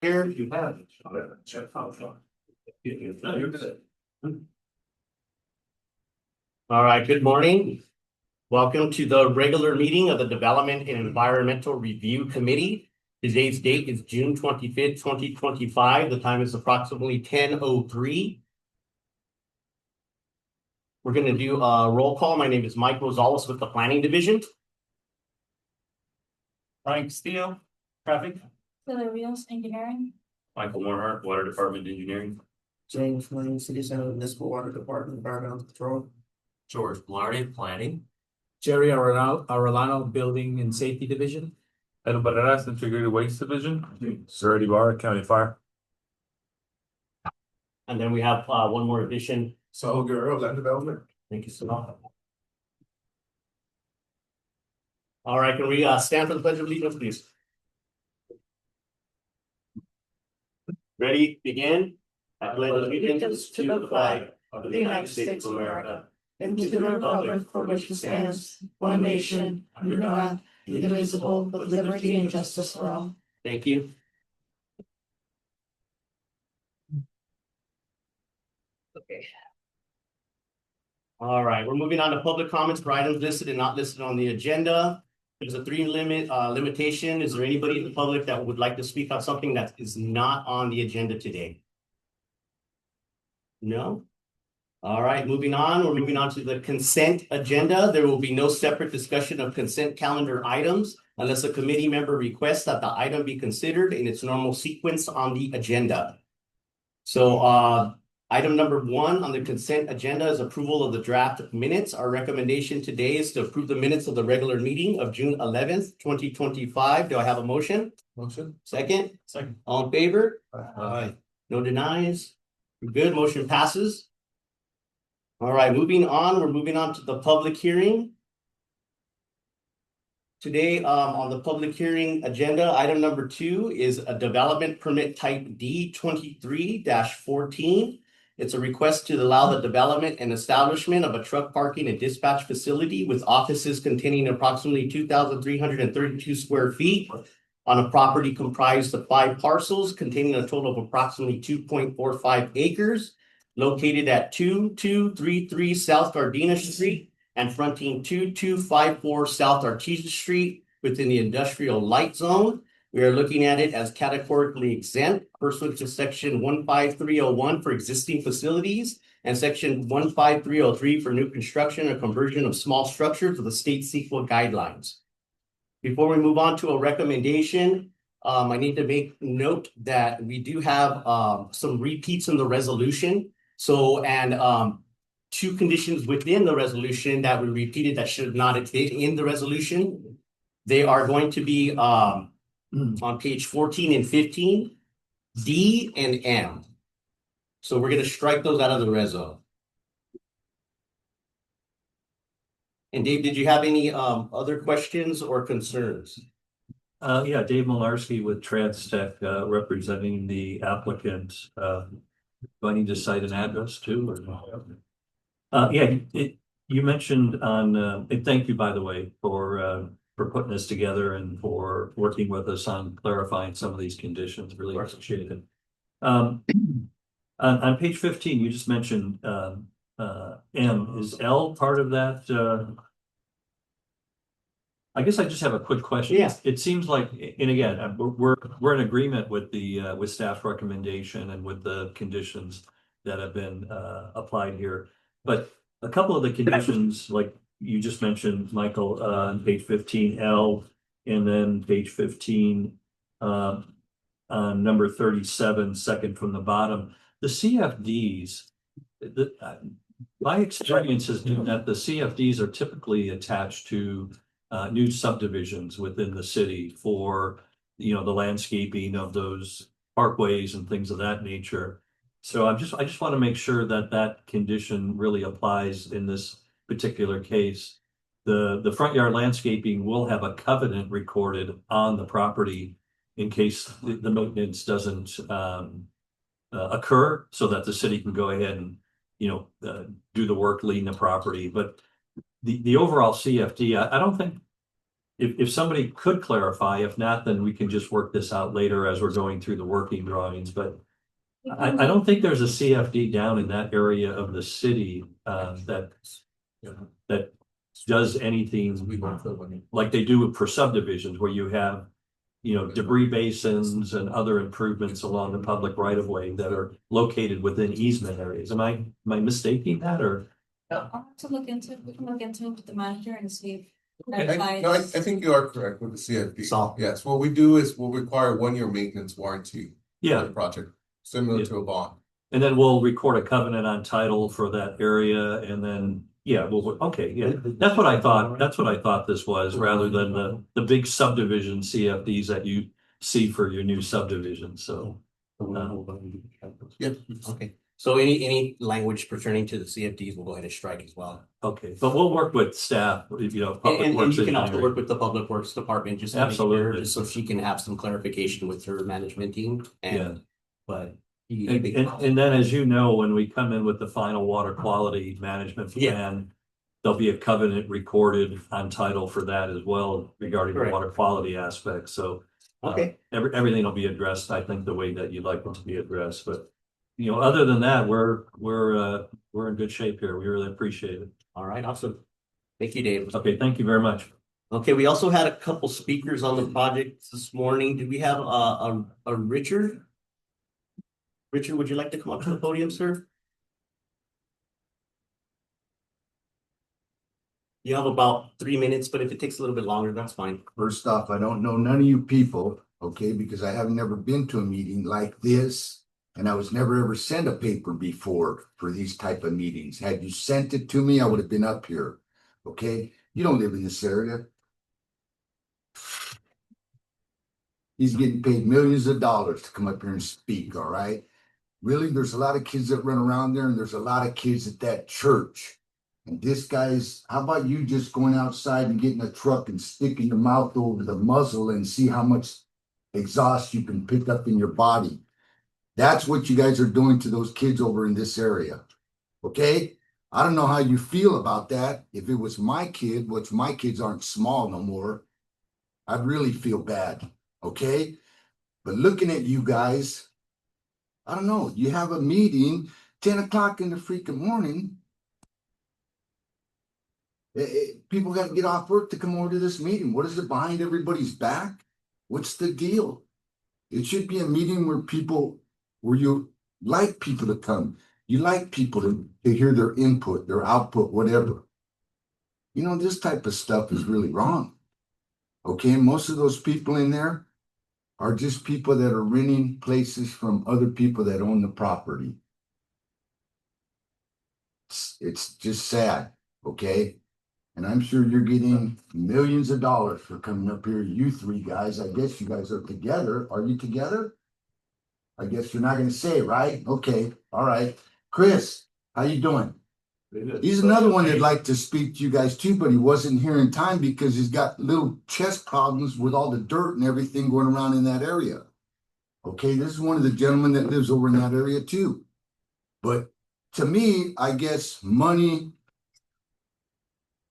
Here you have it. No, you're good. All right, good morning. Welcome to the regular meeting of the Development and Environmental Review Committee. Today's date is June 25th, 2025. The time is approximately 10:03. We're going to do a roll call. My name is Mike Rosales with the Planning Division. Frank Steele, Traffic. Taylor Rios, Engineering. Michael Morhart, Water Department Engineering. James Lane, City Center Municipal Water Department, Environmental Control. George Blarney, Planning. Jerry Arellano, Building and Safety Division. Edo Barreras, Integrated Waste Division. Sir Ibarra, County Fire. And then we have one more addition. Saul Guerrero, Land Development. Thank you so much. All right, can we stand for the Pledge of Allegiance, please? Ready, begin. I pledge allegiance to the flag of the United States of America and to the republic for which it stands, one nation, under God, indivisible, with liberty and justice for all. Thank you. Okay. All right, we're moving on to public comments for items listed and not listed on the agenda. There's a limitation. Is there anybody in the public that would like to speak on something that is not on the agenda today? No? All right, moving on. We're moving on to the consent agenda. There will be no separate discussion of consent calendar items unless a committee member requests that the item be considered in its normal sequence on the agenda. So item number 1 on the consent agenda is approval of the draft minutes. Our recommendation today is to approve the minutes of the regular meeting of June 11th, 2025. Do I have a motion? Motion. Second? Second. All in favor? Aye. No denies? Good, motion passes. All right, moving on. We're moving on to the public hearing. Today, on the public hearing agenda, item number 2 is a development permit type D23-14. It's a request to allow the development and establishment of a truck parking and dispatch facility with offices containing approximately 2,332 square feet on a property comprised of 5 parcels containing a total of approximately 2.45 acres, located at 2233 South Gardena Street and fronting 2254 South Artesia Street within the industrial light zone. We are looking at it as categorically exempt pursuant to section 15301 for existing facilities and section 15303 for new construction or conversion of small structures with the state CEQA guidelines. Before we move on to a recommendation, I need to make note that we do have some repeats in the resolution. So, and 2 conditions within the resolution that we repeated that should not have been in the resolution. They are going to be on page 14 and 15, D and M. So we're going to strike those out of the reso. And Dave, did you have any other questions or concerns? Yeah, Dave Malarski with TransTech, representing the applicant. Do I need to cite an address too? Or yeah, you mentioned on, and thank you, by the way, for putting this together and for working with us on clarifying some of these conditions. Really appreciate it. On page 15, you just mentioned M. Is L part of that? I guess I just have a quick question. Yeah. It seems like, and again, we're in agreement with the with staff's recommendation and with the conditions that have been applied here. But a couple of the conditions, like you just mentioned, Michael, on page 15, L, and then page 15, number 37, second from the bottom, the CFDs. My experience has been that the CFDs are typically attached to new subdivisions within the city for, the landscaping of those parkways and things of that nature. So I just want to make sure that that condition really applies in this particular case. The front yard landscaping will have a covenant recorded on the property in case the maintenance doesn't occur, so that the city can go ahead and do the work, lean the property. But the overall CFD, I don't think if somebody could clarify, if not, then we can just work this out later as we're going through the working drawings, but I don't think there's a CFD down in that area of the city, that does anything like they do for subdivisions where you have, debris basins and other improvements along the public right of way that are located within easement areas. Am I mistaking that, or? I'll have to look into it. We can look into it with the manager and see if Okay. that No, I applies. think you are correct with the CFP. So- Yes, what we do is we'll require 1 year maintenance warranty. For Yeah, the project, similar Yeah. to a bond. and then we'll record a covenant on title for that area, and then, okay, yeah, that's what I thought, this was, rather than the big subdivision CFDs that you see for your new subdivision, so. Yep. Okay, so any language pertaining to the CFDs, we'll go ahead and strike as well. Okay, but we'll work with staff, Public And Works you can also engineering. work with the Public Works Department, just to make sure, Absolutely. just so she can have some clarification with her management team Yeah. and, but. And then, as you know, when we come in with the final water quality management Yeah. plan, there'll be a covenant recorded on title for that as well regarding the Correct. water quality aspect, so. Okay. Everything will be addressed, I think, the way that you'd like it to be addressed, but, other than that, we're in good shape here. We really appreciate it. All right, awesome. Thank you, Dave. Okay, thank you very much. Okay, we also had a couple speakers on the project this morning. Do we have a Richard? Richard, would you like to come up to the podium, sir? You have about 3 minutes, but if it takes a little bit longer, that's fine. First off, I don't know none of you people, okay, because I have never been to a meeting like this. And I was never ever sent a paper before for these type of meetings. Had you sent it to me, I would have been up here. Okay, you don't live in this area. He's getting paid millions of dollars to come up here and speak, all right? Really, there's a lot of kids that run around there, and there's a lot of kids at that church. And this guy's, how about you just going outside and getting a truck and sticking your mouth over the muzzle and see how much exhaust you can pick up in your body? That's what you guys are doing to those kids over in this area. Okay? I don't know how you feel about that. If it was my kid, which my kids aren't small no more, I'd really feel bad. Okay? But looking at you guys, I don't know. You have a meeting 10 o'clock in the freaking morning. People got to get off work to come over to this meeting. What is it behind everybody's back? What's the deal? It should be a meeting where you like people to come. You like people to hear their input, their output, whatever. This type of stuff is really wrong. Okay, most of those people in there are just people that are renting places from other people that own the property. It's just sad, okay? And I'm sure you're getting millions of dollars for coming up here. You three guys, I guess you guys are together. Are you together? I guess you're not going to say, right? Okay, all right. Chris, how you doing? He's another one that'd like to speak to you guys too, but he wasn't here in time because he's got little chest problems with all the dirt and everything going around in that area. Okay, this is one of the gentlemen that lives over in that area too. But to me, I guess money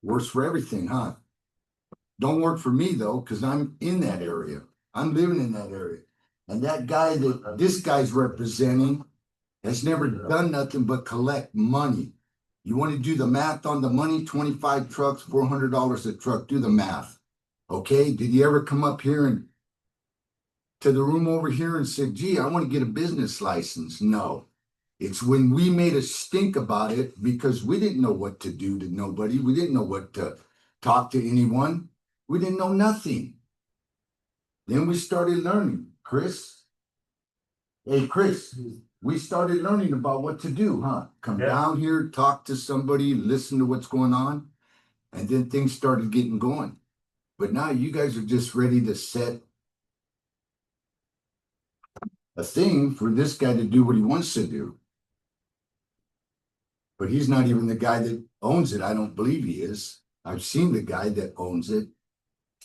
works for everything, huh? Don't work for me though, because I'm in that area. I'm living in that area. And that guy that this guy's representing has never done nothing but collect money. You want to do the math on the money? 25 trucks, $400 a truck. Do the math. Okay? Did he ever come up here and to the room over here and said, gee, I want to get a business license? No. It's when we made a stink about it because we didn't know what to do to nobody. We didn't know what to talk to anyone. We didn't know nothing. Then we started learning. Chris? Hey, Chris, we started learning about what to do, huh? Come down here, talk to somebody, listen to what's going on, and then things started getting going. But now you guys are just ready to set a thing for this guy to do what he wants to do. But he's not even the guy that owns it. I don't believe he is. I've seen the guy that owns it,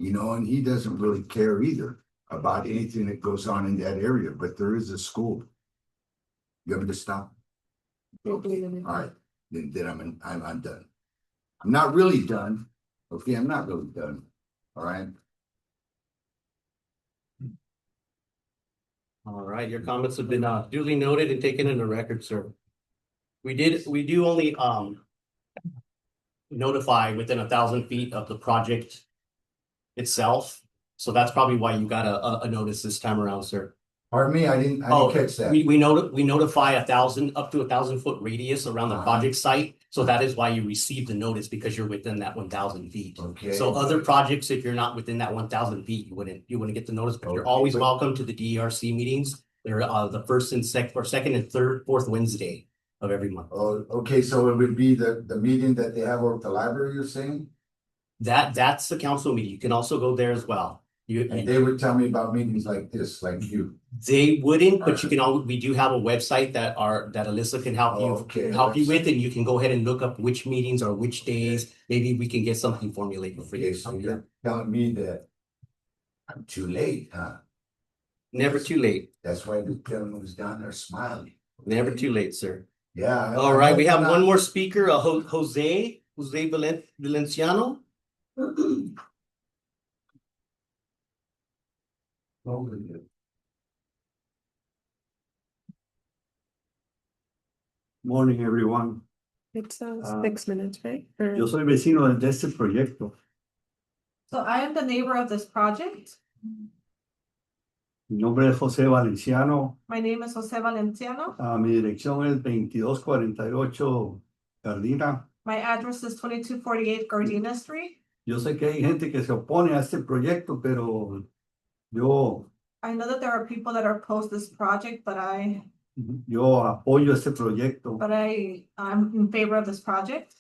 and he doesn't really care either about anything that goes on in that area. But there is a school. You want me to stop? Okay. All right. Then I'm done. I'm not really done. Okay, I'm not really done. All right, All right, your comments have been duly noted and taken into record, sir. We do only notify within 1,000 feet of the project itself. So that's probably why you got a notice this time around, sir. pardon me, I didn't Oh, catch that. we notify up to 1,000 foot radius around the Uh-huh. project site. So that is why you received the notice, because you're within that 1,000 feet. Okay. So other projects, if you're not within that 1,000 feet, you wouldn't get the notice, but you're Okay, always but- welcome to the DERC meetings. They're the first and second and fourth Wednesday of every month. Oh, okay, so it would be the meeting that they have over at the library, you're saying? That's the council meeting. You can also go there as well. And they would tell me about meetings like this, like you. They wouldn't, but we do have a website that Alyssa can help Oh, okay. you with, and you can go ahead and look up which meetings or which days. Maybe we can get something formulated for Okay, you. so you're telling me that I'm too late, huh? Never too late. That's why the gentleman was down there smiling. Never too late, sir. Yeah. All right, we have one more speaker, Jose Valenciano. Morning, everyone. It's Ah. 6 minutes, right? Or- Yo soy vecino de este proyecto. So I am the neighbor of this project. Mi nombre es José Valenciano. My name is Jose Valenciano. Mi dirección es 2248 Gardina. My address is 2248 Gardena Street. Yo sé que hay gente que se opone a este proyecto, pero yo I know that there are people that are opposed this project, but apoyo este proyecto I'm in favor of this project.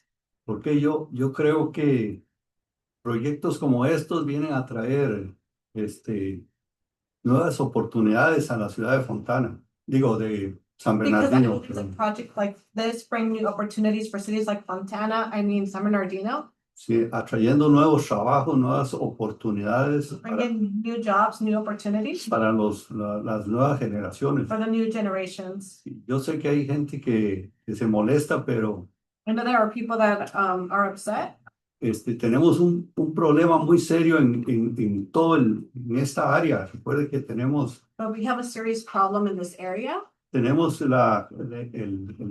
porque yo creo que proyectos como estos vienen a traer nuevas oportunidades a la ciudad de Fontana, digo, de San Because I Bernardino. think a project like this bring new opportunities for cities like Fontana, San Bernardino, Sí, atrayendo nuevos trabajos, nuevas oportunidades bringing new jobs, new opportunities para las nuevas generaciones. for the new generations. Yo sé que hay gente que se molesta, pero I know there are people that are upset. tenemos un problema muy serio en esta área. Recuerde que tenemos But we have a serious problem in this area. el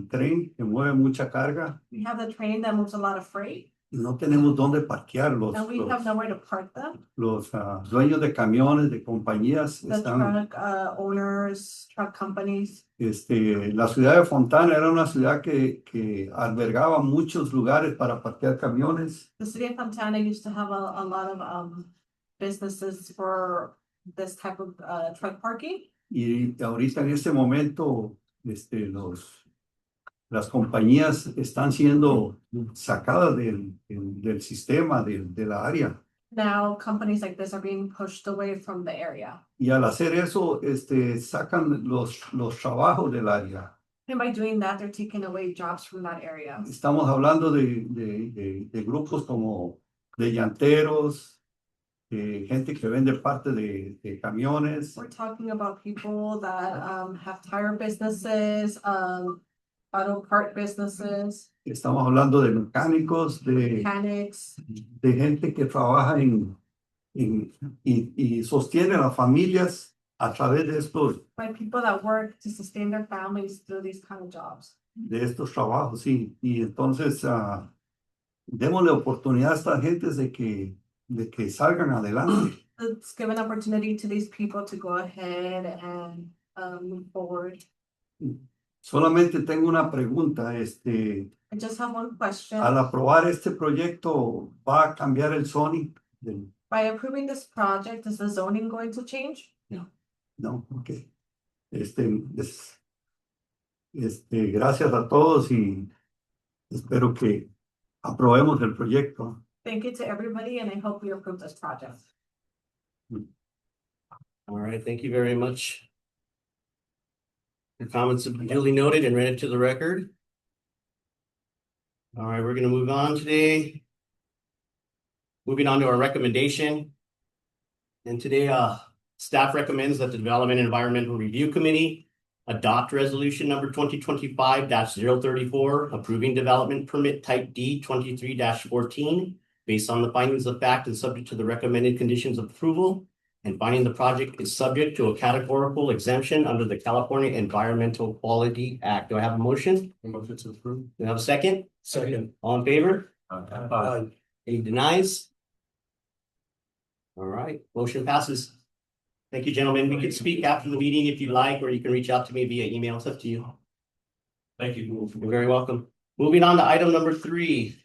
tren que mueve mucha carga We have the train that moves a lot of freight, y no tenemos dónde parquear. and we have nowhere to park them. Los dueños de camiones, de compañías, The están. truck owners, truck companies. La ciudad de Fontana era una ciudad que albergaba muchos lugares para parquear camiones. The city of Fontana used to have a lot of businesses for this type of truck parking. Y ahorita en este momento, las compañías están siendo sacadas del sistema, de la área. Now companies like this are being pushed away from the area. Y al hacer eso, sacan los trabajos del área. And by doing that, they're taking away jobs from that area. Estamos hablando de grupos como de llanteros, gente que vende parte de camiones. We're talking about people that have tire businesses, auto part businesses, Estamos hablando de mecánicos, mechanics, de gente que trabaja y sostiene a las familias a través by people that work to sustain their families through these kind of jobs. de estos trabajos, sí. Y entonces, démosle oportunidad a estas gentes de que salgan adelante. Let's give an opportunity to these people to go ahead and move forward. Solamente tengo una pregunta, I just have one question. al aprobar este proyecto, ¿va a cambiar el zoning? By approving this project, is the zoning going to change? No, ok. Gracias a todos y espero que aprobemos el proyecto. Thank you to everybody, and I hope we approve this project. All right, thank you very much. Your comments have been duly noted and read into the record. All right, we're gonna move on today. Moving on to our recommendation. And today, staff recommends that the Development and Environmental Review Committee adopt resolution number 2025-034, approving development permit type D 23-14 based on the findings of fact and subject to the recommended conditions of approval, and finding the project is subject to a categorical exemption under the California Environmental Quality Act. Do I have a motion? Motion to approve. Do I have a second? Second. All in favor? Aye. Any denies? All right, motion passes. Thank you, gentlemen. We can speak after the meeting if you like, or you can reach out to me via email. It's up to you. Thank you. You're very welcome. Moving on to item number 3.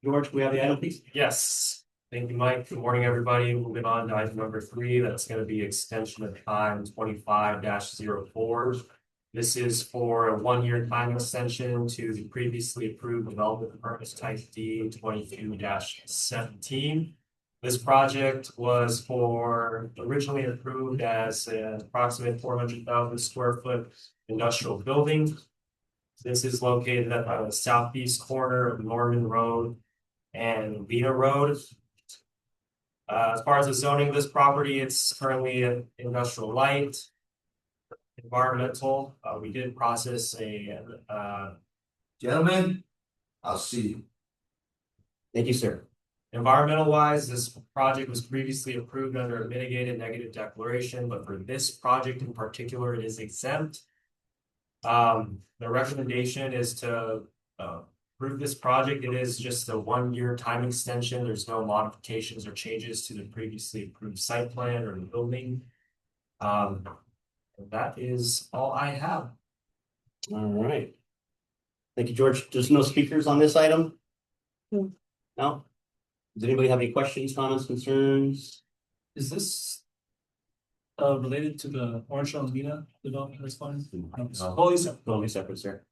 George, can we have the item, please? Yes, thank you, Mike. Good morning, everybody. Moving on to item number 3, that's gonna be extension of time 25-04. This is for a 1-year time extension to the previously approved development permit type D 22-17. This project was originally approved as an approximate 400,000 square foot industrial building. This is located at the southeast corner of Norman Road and Vita Road. As far as the zoning of this property, it's currently an industrial light. Environmental, we did process a Gentlemen, I'll see you. Thank you, sir. environmental wise, this project was previously approved under a mitigated negative declaration, but for this project in particular, it is exempt. The recommendation is to approve this project. It is just a 1-year time extension. There's no modifications or changes to the previously approved site plan or the building. That is all I have. All right. Thank you, George. There's no speakers on this item? No. No? Does anybody have any questions, comments, concerns? Is this related to the Orange Alameda development that's fine? Totally separate, sir.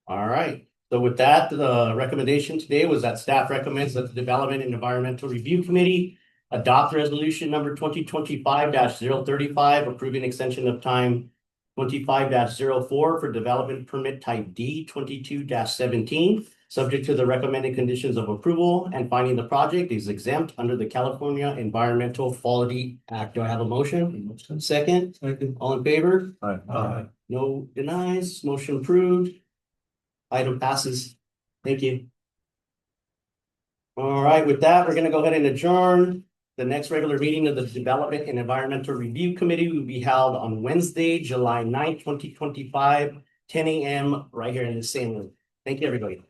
All right. So with that, the recommendation today was that staff recommends that the Development and Environmental Review Committee adopt resolution number 2025-035, approving extension of time 25-04 for development permit type D 22-17, subject to the recommended conditions of approval, and finding the project is exempt under the California Environmental Quality Act. Do I have a motion? Second? Second. All in favor? Aye. No denies, motion approved. Item passes. Thank you. All right, with that, we're gonna go ahead and adjourn. The next regular meeting of the Development and Environmental Review Committee will be held on Wednesday, July 9th, 2025, 10 a.m. right here in the same room. Thank you, everybody.